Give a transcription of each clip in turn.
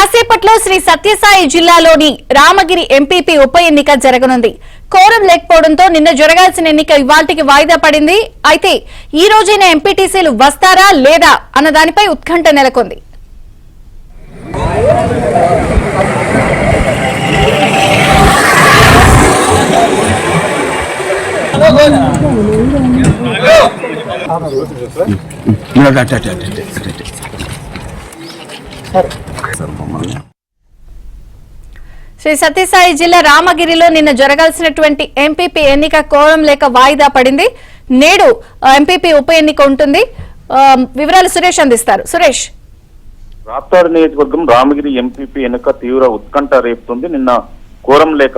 కాసేపట్లో శ్రీ సత్యసాయి జిల్లాలోని రామగిరి ఎంపీపీ ఉప ఎన్నిక జరగనుంది. కోరం లేకపోవడంతో నిన్న జరగాల్సిన ఎన్నిక ఇవాల్టికి వాయిదా పడింది. అయితే ఈ రోజైన ఎంపీటీసీలు వస్తారా లేదా అన్న దానిపై ఉత్కంఠ నెలకొంది. శ్రీ సత్యసాయి జిల్లా రామగిరిలో నిన్న జరగాల్సినటువంటి ఎంపీపీ ఎన్నిక కోరం లేక వాయిదా పడింది. నేడు ఎంపీపీ ఉప ఎన్నిక ఉంటుంది. వివరాలు సురేష్ అందిస్తారు. సురేష్, రాప్తాడు నియోజకవర్గం రామగిరి ఎంపీపీ ఎన్నిక తీవ్ర ఉత్కంఠ రేపుతుంది. నిన్న కోరం లేక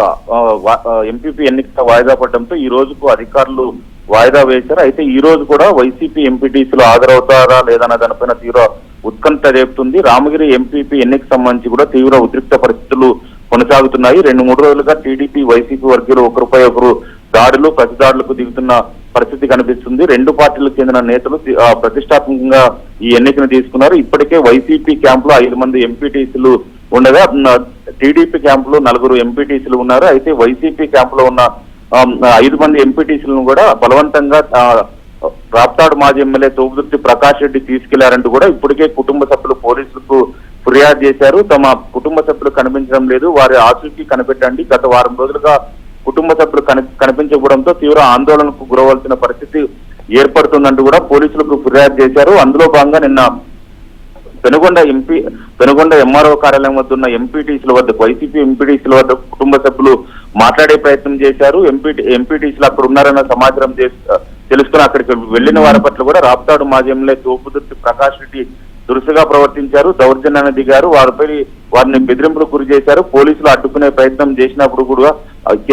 ఎంపీపీ ఎన్నిక వాయిదా పడడంతో ఈ రోజుకు అధికారులు వాయిదా వేశారు. అయితే ఈ రోజు కూడా వైసీపీ ఎంపీటీసీలు హాజరవుతారా లేదన్న దానిపైన తీవ్ర ఉత్కంఠ రేపుతుంది. రామగిరి ఎంపీపీ ఎన్నిక సంబంధించి కూడా తీవ్ర ఉద్రిక్త పరిస్థితులు కొనసాగుతున్నాయి. 2-3 రోజులుగా టీడీపీ వైసీపీ వర్గీయులు ఒకరిపై ఒకరు దాడులు ప్రతిదాడులకు దిగుతున్న పరిస్థితి కనిపిస్తుంది. రెండు పార్టీలకు చెందిన నేతలు ప్రతిష్టాత్మకంగా ఈ ఎన్నికను తీసుకున్నారు. ఇప్పటికే వైసీపీ క్యాంపులో 5 మంది ఎంపీటీసీలు ఉండగా టీడీపీ క్యాంపులో 4 ఎంపీటీసీలు ఉన్నారు. అయితే వైసీపీ క్యాంపులో ఉన్న 5 మంది ఎంపీటీసీలను కూడా బలవంతంగా రాప్తాడు మాజీ ఎమ్మెల్యే తోపుదుర్తి ప్రకాష్ రెడ్డి తీసుకెళ్లారంటూ కూడా ఇప్పటికే కుటుంబ సభ్యులు పోలీసులకు ఫిర్యాదు చేశారు. తమ కుటుంబ సభ్యులు కనిపించడం లేదు, వారి ఆచూకీ కనిపెట్టండి. గత వారం రోజులుగా కుటుంబ సభ్యులు కనిపించకపోవడంతో తీవ్ర ఆందోళనకు గురవలసిన పరిస్థితి ఏర్పడుతుందంటూ కూడా పోలీసులకు ఫిర్యాదు చేశారు. అందులో భాగంగా నిన్న పెనుగొండ ఎంఆర్ఓ కార్యాలయం వద్ద ఉన్న ఎంపీటీసీల వద్ద వైసీపీ ఎంపీటీసీల వద్ద కుటుంబ సభ్యులు మాట్లాడే ప్రయత్నం చేశారు. ఎంపీటీసీలు అక్కడ ఉన్నారన్న సమాచారం తెలుసుకుని అక్కడికి వెళ్లిన వారి పట్ల కూడా రాప్తాడు మాజీ ఎమ్మెల్యే తోపుదుర్తి ప్రకాష్ రెడ్డి దురుసుగా ప్రవర్తించారు, దౌర్జన్యాన్ని దిగారు, వారిని బెదిరింపులకు గురి చేశారు. పోలీసులు అడ్డుకునే ప్రయత్నం చేసినప్పుడు కూడా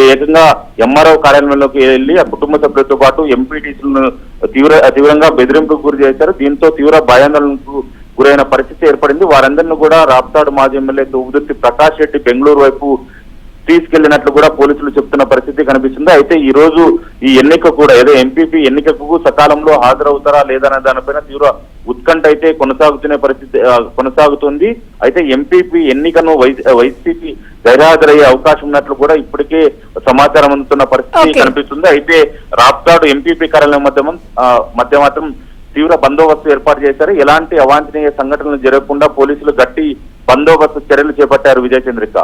ఏకంగా ఎంఆర్ఓ కార్యాలయంలోకి వెళ్లి ఆ కుటుంబ సభ్యులతో పాటు ఎంపీటీసీలను తీవ్రంగా బెదిరింపులకు గురి చేశారు. దీంతో తీవ్ర భయాందోళనకు గురైన పరిస్థితి ఏర్పడింది. వారందరినీ కూడా రాప్తాడు మాజీ ఎమ్మెల్యే తోపుదుర్తి ప్రకాష్ రెడ్డి బెంగళూరు వైపు తీసుకెళ్లినట్లు కూడా పోలీసులు చెప్తున్న పరిస్థితి కనిపిస్తుంది. అయితే ఈ రోజు ఈ ఎన్నిక కూడా ఏదో ఎంపీపీ ఎన్నికకు సకాలంలో హాజరవుతారా లేదనే దానిపైన తీవ్ర ఉత్కంఠ అయితే కొనసాగుతుంది. అయితే ఎంపీపీ ఎన్నికను వైసీపీ గైర్హాజరయ్యే అవకాశం ఉన్నట్లు కూడా ఇప్పటికే సమాచారం అందుతున్న పరిస్థితి కనిపిస్తుంది. అయితే రాప్తాడు ఎంపీపీ కార్యాలయం మధ్య మాత్రం తీవ్ర బందోబస్తు ఏర్పాటు చేశారు. ఎలాంటి అవాంఛనీయ సంఘటనలు జరగకుండా పోలీసులు గట్టి బందోబస్తు చర్యలు చేపట్టారు. విజయచంద్రిక.